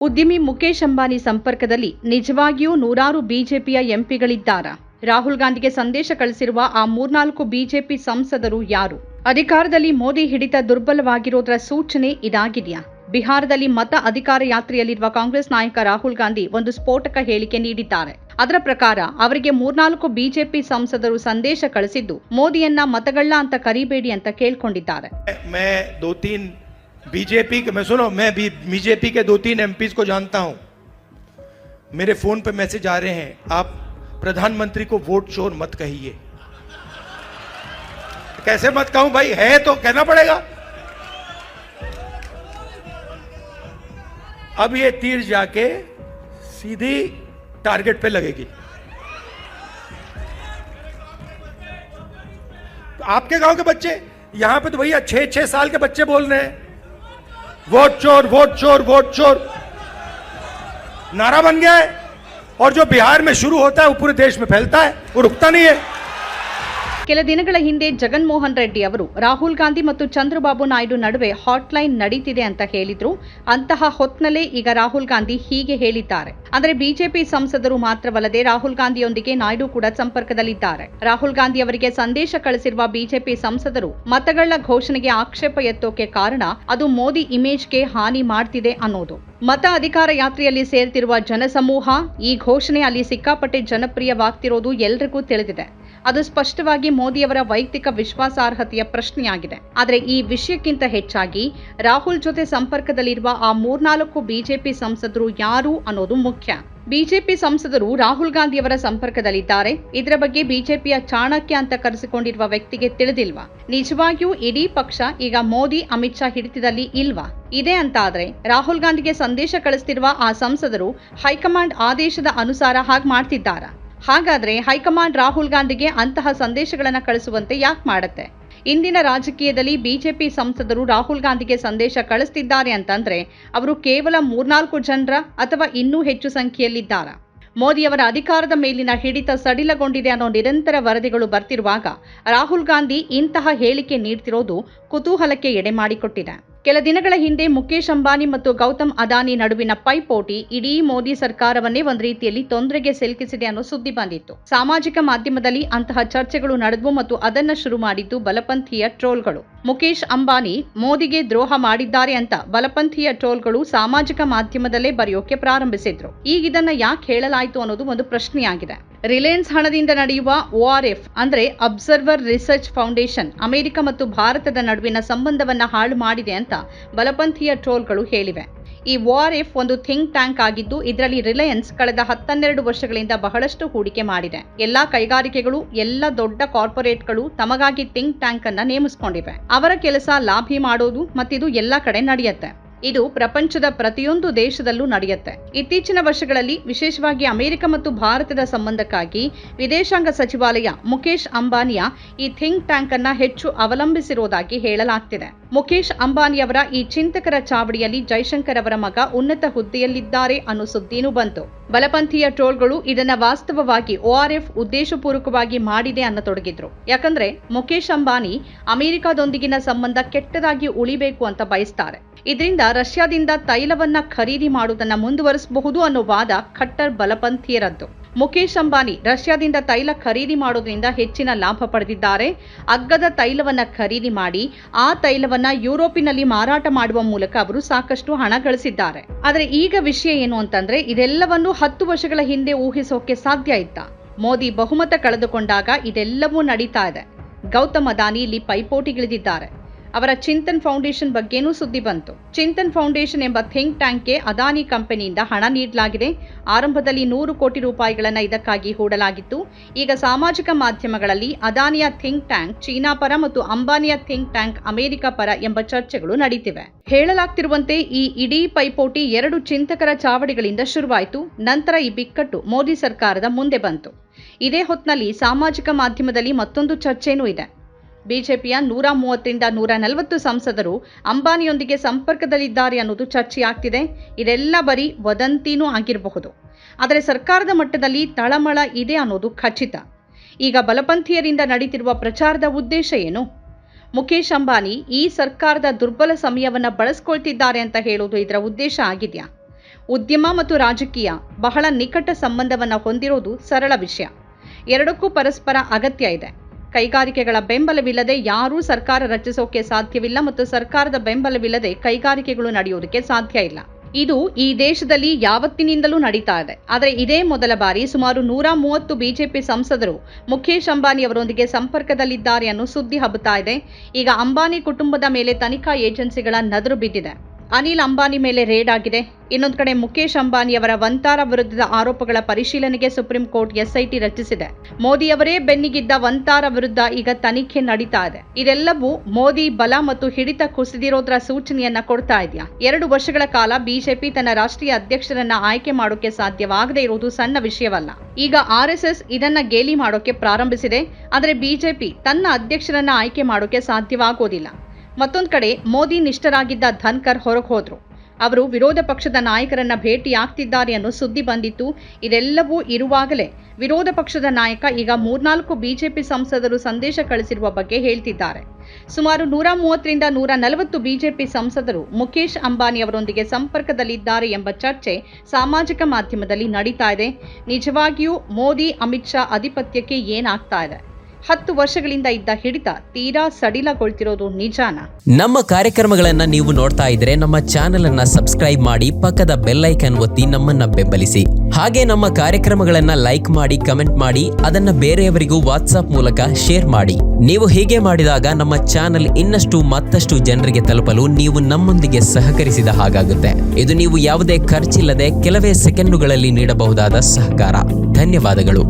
ಉದ್ಯಮಿ ಮುಕೇಶ್ ಅಂಬಾನಿ ಸಂಪರ್ಕದಲ್ಲಿ ನಿಜವಾಗಿಯೂ ನೂರಾರು ಬಿಜೆಪಿಯ ಎಂಪಿಗಳಿದ್ದಾರಾ? ರಾಹುಲ್ ಗಾಂಧಿಗೆ ಸಂದೇಶ ಕಳಿಸಿರುವ ಆ 3-4 ಬಿಜೆಪಿ ಸಂಸದರು ಯಾರು? ಅಧಿಕಾರದಲ್ಲಿ ಮೋದಿ ಹಿಡಿತ ದುರ್ಬಲವಾಗಿರೋದರ ಸೂಚನೆ ಇದಾಗಿದೆಯಾ? ಬಿಹಾರದಲ್ಲಿ ಮತ ಅಧಿಕಾರ ಯಾತ್ರೆಯಲ್ಲಿರುವ ಕಾಂಗ್ರೆಸ್ ನಾಯಕ ರಾಹುಲ್ ಗಾಂಧಿ ಒಂದು ಸ್ಫೋಟಕ ಹೇಳಿಕೆ ನೀಡಿದ್ದಾರೆ. ಅದರ ಪ್ರಕಾರ ಅವರಿಗೆ 3-4 ಬಿಜೆಪಿ ಸಂಸದರು ಸಂದೇಶ ಕಳಿಸಿದ್ದು ಮೋದಿಯನ್ನ ಮತಗಳ್ಳ ಅಂತ ಕರಿಬೇಡಿ ಅಂತ ಕೇಳ್ಕೊಂಡಿದ್ದಾರೆ. बीजेपी के मैं बीजेपी के 2-3 एमपीज को जानता हूं. मेरे फोन पे मैसेज आ रहे हैं, आप प्रधानमंत्री को वोट चोर मत कहिए. कैसे मत कहूं भाई, है तो कहना पड़ेगा. अब ये तीर जाके सीधी टारगेट पे लगेगी. आपके गांव के बच्चे, यहां पे तो भैया 6-6 साल के बच्चे बोल रहे हैं वोट चोर वोट चोर वोट चोर. नारा बन गया है और जो बिहार में शुरू होता है वो पूरे देश में फैलता है, वो रुकता नहीं है. ಕೆಲ ದಿನಗಳ ಹಿಂದೆ ಜಗನ್ಮೋಹನ್ ರೆಡ್ಡಿ ಅವರು ರಾಹುಲ್ ಗಾಂಧಿ ಮತ್ತು ಚಂದ್ರಬಾಬು ನಾಯ್ಡು ನಡುವೆ ಹಾಟ್ಲೈನ್ ನಡೀತಿದೆ ಅಂತ ಹೇಳಿದ್ರು. ಅಂತಹ ಹೊತ್ನಲ್ಲೇ ಈಗ ರಾಹುಲ್ ಗಾಂಧಿ ಹೀಗೆ ಹೇಳಿದ್ದಾರೆ. ಆದರೆ ಬಿಜೆಪಿ ಸಂಸದರು ಮಾತ್ರವಲ್ಲದೆ ರಾಹುಲ್ ಗಾಂಧಿಯೊಂದಿಗೆ ನಾಯ್ಡು ಕೂಡ ಸಂಪರ್ಕದಲ್ಲಿದ್ದಾರೆ. ರಾಹುಲ್ ಗಾಂಧಿ ಅವರಿಗೆ ಸಂದೇಶ ಕಳಿಸಿರುವ ಬಿಜೆಪಿ ಸಂಸದರು ಮತಗಳ ಘೋಷಣೆಗೆ ಆಕ್ಷೇಪ ಎತ್ತೋಕೆ ಕಾರಣ ಅದು ಮೋದಿ ಇಮೇಜ್ಗೆ ಹಾನಿ ಮಾಡ್ತಿದೆ ಅನ್ನೋದು. ಮತ ಅಧಿಕಾರ ಯಾತ್ರೆಯಲ್ಲಿ ಸೇರ್ತಿರುವ ಜನಸಮೂಹ ಈ ಘೋಷಣೆ ಅಲ್ಲಿ ಸಿಕ್ಕಾಪಟ್ಟೆ ಜನಪ್ರಿಯವಾಗ್ತಿರೋದು ಎಲ್ರಿಗೂ ತಿಳಿದಿದೆ. ಅದು ಸ್ಪಷ್ಟವಾಗಿ ಮೋದಿಯವರ ವೈಯಕ್ತಿಕ ವಿಶ್ವಾಸಾರ್ಹತೆಯ ಪ್ರಶ್ನೆಯಾಗಿದೆ. ಆದರೆ ಈ ವಿಷಯಕ್ಕಿಂತ ಹೆಚ್ಚಾಗಿ ರಾಹುಲ್ ಜೊತೆ ಸಂಪರ್ಕದಲ್ಲಿರುವ ಆ 3-4 ಬಿಜೆಪಿ ಸಂಸದರು ಯಾರು ಅನ್ನೋದು ಮುಖ್ಯ. ಬಿಜೆಪಿ ಸಂಸದರು ರಾಹುಲ್ ಗಾಂಧಿಯವರ ಸಂಪರ್ಕದಲ್ಲಿದ್ದಾರೆ. ಇದರ ಬಗ್ಗೆ ಬಿಜೆಪಿಯ ಚಾಣಕ್ಯ ಅಂತ ಕರೆಸಿಕೊಂಡಿರುವ ವ್ಯಕ್ತಿಗೆ ತಿಳಿದಿಲ್ವಾ? ನಿಜವಾಗಿಯೂ ಇಡೀ ಪಕ್ಷ ಈಗ ಮೋದಿ ಅಮಿತ್ ಶಾ ಹಿಡಿತದಲ್ಲಿ ಇಲ್ವಾ? ಇದೆ ಅಂತಾದ್ರೆ ರಾಹುಲ್ ಗಾಂಧಿಗೆ ಸಂದೇಶ ಕಳಿಸ್ತಿರುವ ಆ ಸಂಸದರು ಹೈಕಮಾಂಡ್ ಆದೇಶದ ಅನುಸಾರ ಹಾಗೆ ಮಾಡ್ತಿದ್ದಾರಾ? ಹಾಗಾದ್ರೆ ಹೈಕಮಾಂಡ್ ರಾಹುಲ್ ಗಾಂಧಿಗೆ ಅಂತಹ ಸಂದೇಶಗಳನ್ನು ಕಳಿಸುವಂತೆ ಯಾಕೆ ಮಾಡುತ್ತೆ? ಇಂದಿನ ರಾಜಕೀಯದಲ್ಲಿ ಬಿಜೆಪಿ ಸಂಸದರು ರಾಹುಲ್ ಗಾಂಧಿಗೆ ಸಂದೇಶ ಕಳಿಸ್ತಿದ್ದಾರೆ ಅಂತಂದ್ರೆ ಅವರು ಕೇವಲ 3-4 ಜನರ ಅಥವಾ ಇನ್ನೂ ಹೆಚ್ಚು ಸಂಖ್ಯೆಯಲ್ಲಿದ್ದಾರಾ? ಮೋದಿಯವರ ಅಧಿಕಾರದ ಮೇಲಿನ ಹಿಡಿತ ಸಡಿಲಗೊಂಡಿದೆ ಅನ್ನೋ ನಿರಂತರ ವರದಿಗಳು ಬರ್ತಿರುವಾಗ ರಾಹುಲ್ ಗಾಂಧಿ ಇಂತಹ ಹೇಳಿಕೆ ನೀಡ್ತಿರೋದು ಕುತೂಹಲಕ್ಕೆ ಎಡೆ ಮಾಡಿಕೊಟ್ಟಿದೆ. ಕೆಲ ದಿನಗಳ ಹಿಂದೆ ಮುಕೇಶ್ ಅಂಬಾನಿ ಮತ್ತು ಗೌತಮ್ ಅದಾನಿ ನಡುವಿನ ಪೈಪೋಟಿ ಇಡೀ ಮೋದಿ ಸರ್ಕಾರವನ್ನೇ ಒಂದು ರೀತಿಯಲ್ಲಿ ತೊಂದರೆಗೆ ಸಿಲುಕಿಸಿದೆ ಅನ್ನೋ ಸುದ್ದಿ ಬಂದಿತ್ತು. ಸಾಮಾಜಿಕ ಮಾಧ್ಯಮದಲ್ಲಿ ಅಂತಹ ಚರ್ಚೆಗಳು ನಡೆದವು ಮತ್ತು ಅದನ್ನ ಶುರು ಮಾಡಿದ್ದು ಬಲಪಂಥೀಯ ಟ್ರೋಲ್ಗಳು. ಮುಕೇಶ್ ಅಂಬಾನಿ ಮೋದಿಗೆ ದ್ರೋಹ ಮಾಡಿದ್ದಾರೆ ಅಂತ ಬಲಪಂಥೀಯ ಟ್ರೋಲ್ಗಳು ಸಾಮಾಜಿಕ ಮಾಧ್ಯಮದಲ್ಲೇ ಬರೆಯೋಕೆ ಪ್ರಾರಂಭಿಸಿದ್ರು. ಈಗ ಇದನ್ನ ಯಾಕೆ ಹೇಳಲಾಯಿತು ಅನ್ನೋದು ಒಂದು ಪ್ರಶ್ನೆಯಾಗಿದೆ. ರಿಲಯನ್ಸ್ ಹಣದಿಂದ ನಡೆಯುವ ORF ಅಂದ್ರೆ ಅಬ್ಸರ್ವರ್ ರಿಸರ್ಚ್ ಫೌಂಡೇಶನ್ ಅಮೆರಿಕ ಮತ್ತು ಭಾರತದ ನಡುವಿನ ಸಂಬಂಧವನ್ನ ಹಾಳು ಮಾಡಿದೆ ಅಂತ ಬಲಪಂಥೀಯ ಟ್ರೋಲ್ಗಳು ಹೇಳಿವೆ. ಈ ORF ಒಂದು ಥಿಂಕ್ ಟ್ಯಾಂಕ್ ಆಗಿದ್ದು ಇದರಲ್ಲಿ ರಿಲಯನ್ಸ್ ಕಳೆದ 12 ವರ್ಷಗಳಿಂದ ಬಹಳಷ್ಟು ಹೂಡಿಕೆ ಮಾಡಿದೆ. ಎಲ್ಲಾ ಕೈಗಾರಿಕೆಗಳು, ಎಲ್ಲ ದೊಡ್ಡ ಕಾರ್ಪೊರೇಟ್ಗಳು ತಮಗಾಗಿ ಥಿಂಕ್ ಟ್ಯಾಂಕ್ ಅನ್ನ ನೇಮಿಸಿಕೊಂಡಿವೆ. ಅವರ ಕೆಲಸ ಲಾಭಿ ಮಾಡೋದು ಮತ್ತಿದು ಎಲ್ಲ ಕಡೆ ನಡೆಯುತ್ತೆ. ಇದು ಪ್ರಪಂಚದ ಪ್ರತಿಯೊಂದು ದೇಶದಲ್ಲೂ ನಡೆಯುತ್ತೆ. ಇತ್ತೀಚಿನ ವರ್ಷಗಳಲ್ಲಿ ವಿಶೇಷವಾಗಿ ಅಮೆರಿಕ ಮತ್ತು ಭಾರತದ ಸಂಬಂಧಕ್ಕಾಗಿ ವಿದೇಶಾಂಗ ಸಚಿವಾಲಯ ಮುಕೇಶ್ ಅಂಬಾನಿಯ ಈ ಥಿಂಕ್ ಟ್ಯಾಂಕ್ ಅನ್ನ ಹೆಚ್ಚು ಅವಲಂಬಿಸಿರುವುದಾಗಿ ಹೇಳಲಾಗ್ತಿದೆ. ಮುಕೇಶ್ ಅಂಬಾನಿಯವರ ಈ ಚಿಂತಕರ ಚಾವಡಿಯಲ್ಲಿ ಜೈಶಂಕರ್ ಅವರ ಮಗ ಉನ್ನತ ಹುದ್ದೆಯಲ್ಲಿದ್ದಾರೆ ಅನ್ನೋ ಸುದ್ದಿನೂ ಬಂತು. ಬಲಪಂಥೀಯ ಟ್ರೋಲ್ಗಳು ಇದನ್ನ ವಾಸ್ತವವಾಗಿ ORF ಉದ್ದೇಶಪೂರ್ವಕವಾಗಿ ಮಾಡಿದೆ ಅನ್ನತೊಡಗಿದ್ರು. ಯಾಕಂದ್ರೆ ಮುಕೇಶ್ ಅಂಬಾನಿ ಅಮೆರಿಕದೊಂದಿಗಿನ ಸಂಬಂಧ ಕೆಟ್ಟದಾಗಿ ಉಳಿಬೇಕು ಅಂತ ಬಯಸ್ತಾರೆ. ಇದರಿಂದ ರಷ್ಯಾದಿಂದ ತೈಲವನ್ನ ಖರೀದಿ ಮಾಡುವುದನ್ನ ಮುಂದುವರಿಸಬಹುದು ಅನ್ನೋ ವಾದ ಖಟ್ಟರ್ ಬಲಪಂಥೀಯರದ್ದು. ಮುಕೇಶ್ ಅಂಬಾನಿ ರಷ್ಯಾದಿಂದ ತೈಲ ಖರೀದಿ ಮಾಡೋದ್ರಿಂದ ಹೆಚ್ಚಿನ ಲಾಭ ಪಡೆದಿದ್ದಾರೆ. ಅಗ್ಗದ ತೈಲವನ್ನ ಖರೀದಿ ಮಾಡಿ ಆ ತೈಲವನ್ನ ಯುರೋಪಿನಲ್ಲಿ ಮಾರಾಟ ಮಾಡುವ ಮೂಲಕ ಅವರು ಸಾಕಷ್ಟು ಹಣ ಗಳಿಸಿದ್ದಾರೆ. ಆದರೆ ಈಗ ವಿಷಯ ಏನು ಅಂತಂದ್ರೆ ಇದೆಲ್ಲವನ್ನು 10 ವರ್ಷಗಳ ಹಿಂದೆ ಊಹಿಸೋಕೆ ಸಾಧ್ಯ ಇತ್ತಾ? ಮೋದಿ ಬಹುಮತ ಕಳೆದುಕೊಂಡಾಗ ಇದೆಲ್ಲವೂ ನಡೀತಾ ಇದೆ. ಗೌತಮ್ ಅದಾನಿ ಇಲ್ಲಿ ಪೈಪೋಟಿಗಿಳಿದಿದ್ದಾರೆ. ಅವರ ಚಿಂತನ್ ಫೌಂಡೇಶನ್ ಬಗ್ಗೆನೂ ಸುದ್ದಿ ಬಂತು. ಚಿಂತನ್ ಫೌಂಡೇಶನ್ ಎಂಬ ಥಿಂಕ್ ಟ್ಯಾಂಕ್ಗೆ ಅದಾನಿ ಕಂಪನಿಯಿಂದ ಹಣ ನೀಡಲಾಗಿದೆ. ಆರಂಭದಲ್ಲಿ 100 ಕೋಟಿ ರೂಪಾಯಿಗಳನ್ನು ಇದಕ್ಕಾಗಿ ಹೂಡಲಾಗಿತ್ತು. ಈಗ ಸಾಮಾಜಿಕ ಮಾಧ್ಯಮಗಳಲ್ಲಿ ಅದಾನಿಯ ಥಿಂಕ್ ಟ್ಯಾಂಕ್ ಚೀನಾ ಪರ ಮತ್ತು ಅಂಬಾನಿಯ ಥಿಂಕ್ ಟ್ಯಾಂಕ್ ಅಮೆರಿಕ ಪರ ಎಂಬ ಚರ್ಚೆಗಳು ನಡೀತಿವೆ. ಹೇಳಲಾಗ್ತಿರುವಂತೆ ಈ ಇಡೀ ಪೈಪೋಟಿ 2 ಚಿಂತಕರ ಚಾವಡಿಗಳಿಂದ ಶುರುವಾಯಿತು. ನಂತರ ಈ ಬಿಕ್ಕಟ್ಟು ಮೋದಿ ಸರ್ಕಾರದ ಮುಂದೆ ಬಂತು. ಇದೇ ಹೊತ್ತಿನಲ್ಲಿ ಸಾಮಾಜಿಕ ಮಾಧ್ಯಮದಲ್ಲಿ ಮತ್ತೊಂದು ಚರ್ಚೆನೂ ಇದೆ. ಬಿಜೆಪಿಯ 130ರಿಂದ 140 ಸಂಸದರು ಅಂಬಾನಿಯೊಂದಿಗೆ ಸಂಪರ್ಕದಲ್ಲಿದ್ದಾರೆ ಅನ್ನೋದು ಚರ್ಚೆಯಾಗ್ತಿದೆ. ಇದೆಲ್ಲ ಬರೀ ವದಂತಿನೂ ಆಗಿರಬಹುದು. ಆದರೆ ಸರ್ಕಾರದ ಮಟ್ಟದಲ್ಲಿ ತಳಮಳ ಇದೆ ಅನ್ನೋದು ಖಚಿತ. ಈಗ ಬಲಪಂಥೀಯರಿಂದ ನಡೀತಿರುವ ಪ್ರಚಾರದ ಉದ್ದೇಶ ಏನು? ಮುಕೇಶ್ ಅಂಬಾನಿ ಈ ಸರ್ಕಾರದ ದುರ್ಬಲ ಸಮಯವನ್ನು ಬಳಸಿಕೊಳ್ತಿದ್ದಾರೆ ಅಂತ ಹೇಳೋದು ಇದರ ಉದ್ದೇಶ ಆಗಿದೆಯಾ? ಉದ್ಯಮ ಮತ್ತು ರಾಜಕೀಯ ಬಹಳ ನಿಕಟ ಸಂಬಂಧವನ್ನು ಹೊಂದಿರೋದು ಸರಳ ವಿಷಯ. ಎರಡಕ್ಕೂ ಪರಸ್ಪರ ಅಗತ್ಯ ಇದೆ. ಕೈಗಾರಿಕೆಗಳ ಬೆಂಬಲವಿಲ್ಲದೆ ಯಾರೂ ಸರ್ಕಾರ ರಚಿಸೋಕೆ ಸಾಧ್ಯವಿಲ್ಲ ಮತ್ತು ಸರ್ಕಾರದ ಬೆಂಬಲವಿಲ್ಲದೆ ಕೈಗಾರಿಕೆಗಳು ನಡೆಯೋದಕ್ಕೆ ಸಾಧ್ಯ ಇಲ್ಲ. ಇದು ಈ ದೇಶದಲ್ಲಿ ಯಾವತ್ತಿನಿಂದಲೂ ನಡೀತಾ ಇದೆ. ಆದರೆ ಇದೇ ಮೊದಲ ಬಾರಿ ಸುಮಾರು 130 ಬಿಜೆಪಿ ಸಂಸದರು ಮುಖೇಶ್ ಅಂಬಾನಿ ಅವರೊಂದಿಗೆ ಸಂಪರ್ಕದಲ್ಲಿದ್ದಾರೆ ಅನ್ನೋ ಸುದ್ದಿ ಹಬ್ಬುತ್ತಾ ಇದೆ. ಈಗ ಅಂಬಾನಿ ಕುಟುಂಬದ ಮೇಲೆ ತನಿಖಾ ಏಜೆನ್ಸಿಗಳ ನದರು ಬಿದ್ದಿದೆ. ಅನಿಲ್ ಅಂಬಾನಿ ಮೇಲೆ ರೇಡ್ ಆಗಿದೆ. ಇನ್ನೊಂದು ಕಡೆ ಮುಖೇಶ್ ಅಂಬಾನಿ ಅವರ ವಂತಾರ ವಿರುದ್ಧದ ಆರೋಪಗಳ ಪರಿಶೀಲನೆಗೆ ಸುಪ್ರೀಂ ಕೋರ್ಟ್ SIT ರಚಿಸಿದೆ. ಮೋದಿ ಅವರೇ ಬೆನ್ನಿಗಿದ್ದ ವಂತಾರ ವಿರುದ್ಧ ಈಗ ತನಿಖೆ ನಡೀತಾ ಇದೆ. ಇದೆಲ್ಲವೂ ಮೋದಿ ಬಲ ಮತ್ತು ಹಿಡಿತ ಕುಸಿದಿರೋದ್ರ ಸೂಚನೆಯನ್ನ ಕೊಡ್ತಾ ಇದೆಯಾ? 2 ವರ್ಷಗಳ ಕಾಲ ಬಿಜೆಪಿ ತನ್ನ ರಾಷ್ಟ್ರೀಯ ಅಧ್ಯಕ್ಷರನ್ನ ಆಯ್ಕೆ ಮಾಡೋಕೆ ಸಾಧ್ಯವಾಗದೇ ಇರುವುದು ಸಣ್ಣ ವಿಷಯವಲ್ಲ. ಈಗ RSS ಇದನ್ನ ಗೇಲಿ ಮಾಡೋಕೆ ಪ್ರಾರಂಭಿಸಿದೆ. ಆದರೆ ಬಿಜೆಪಿ ತನ್ನ ಅಧ್ಯಕ್ಷರನ್ನ ಆಯ್ಕೆ ಮಾಡೋಕೆ ಸಾಧ್ಯವಾಗೋದಿಲ್ಲ. ಮತ್ತೊಂದು ಕಡೆ ಮೋದಿ ನಿಷ್ಠರಾಗಿದ್ದ ಧನ್ಕರ್ ಹೊರಗೆ ಹೋದ್ರು. ಅವರು ವಿರೋಧ ಪಕ್ಷದ ನಾಯಕರನ್ನ ಭೇಟಿಯಾಗ್ತಿದ್ದಾರೆ ಅನ್ನೋ ಸುದ್ದಿ ಬಂದಿತ್ತು. ಇದೆಲ್ಲವೂ ಇರುವಾಗಲೇ ವಿರೋಧ ಪಕ್ಷದ ನಾಯಕ ಈಗ 3-4 ಬಿಜೆಪಿ ಸಂಸದರು ಸಂದೇಶ ಕಳಿಸಿರುವ ಬಗ್ಗೆ ಹೇಳ್ತಿದ್ದಾರೆ. ಸುಮಾರು 130ರಿಂದ 140 ಬಿಜೆಪಿ ಸಂಸದರು ಮುಖೇಶ್ ಅಂಬಾನಿ ಅವರೊಂದಿಗೆ ಸಂಪರ್ಕದಲ್ಲಿದ್ದಾರೆ ಎಂಬ ಚರ್ಚೆ ಸಾಮಾಜಿಕ ಮಾಧ್ಯಮದಲ್ಲಿ ನಡೀತಾ ಇದೆ. ನಿಜವಾಗಿಯೂ ಮೋದಿ ಅಮಿತ್ ಶಾ ಅಧಿಪತ್ಯಕ್ಕೆ ಏನಾಗ್ತಾ ಇದೆ? 10 ವರ್ಷಗಳಿಂದ ಇದ್ದ ಹಿಡಿತ ತೀರಾ ಸಡಿಲಗೊಳ್ತಿರೋದು ನಿಜಾನ? ನಮ್ಮ ಕಾರ್ಯಕ್ರಮಗಳನ್ನ ನೀವು ನೋಡ್ತಾ ಇದ್ರೆ ನಮ್ಮ ಚಾನೆಲ್ ಅನ್ನ ಸಬ್ಸ್ಕ್ರೈಬ್ ಮಾಡಿ, ಪಕ್ಕದ ಬೆಲ್ ಐಕಾನ್ ಒತ್ತಿ ನಮ್ಮನ್ನ ಬೆಂಬಲಿಸಿ. ಹಾಗೆ ನಮ್ಮ ಕಾರ್ಯಕ್ರಮಗಳನ್ನ ಲೈಕ್ ಮಾಡಿ, ಕಮೆಂಟ್ ಮಾಡಿ, ಅದನ್ನ ಬೇರೆಯವರಿಗೂ ವಾಟ್ಸ್ಆಪ್ ಮೂಲಕ ಶೇರ್ ಮಾಡಿ. ನೀವು ಹೀಗೆ ಮಾಡಿದಾಗ ನಮ್ಮ ಚಾನೆಲ್ ಮತ್ತಷ್ಟು ಜನರಿಗೆ ತಲುಪಲು ನೀವು ನಮ್ಮೊಂದಿಗೆ ಸಹಕರಿಸಿದ ಹಾಗಾಗುತ್ತೆ. ಇದು ನೀವು ಯಾವುದೇ ಖರ್ಚಿಲ್ಲದೆ ಕೆಲವೇ ಸೆಕೆಂಡುಗಳಲ್ಲಿ ನೀಡಬಹುದಾದ ಸಹಕಾರ. ಧನ್ಯವಾದಗಳು.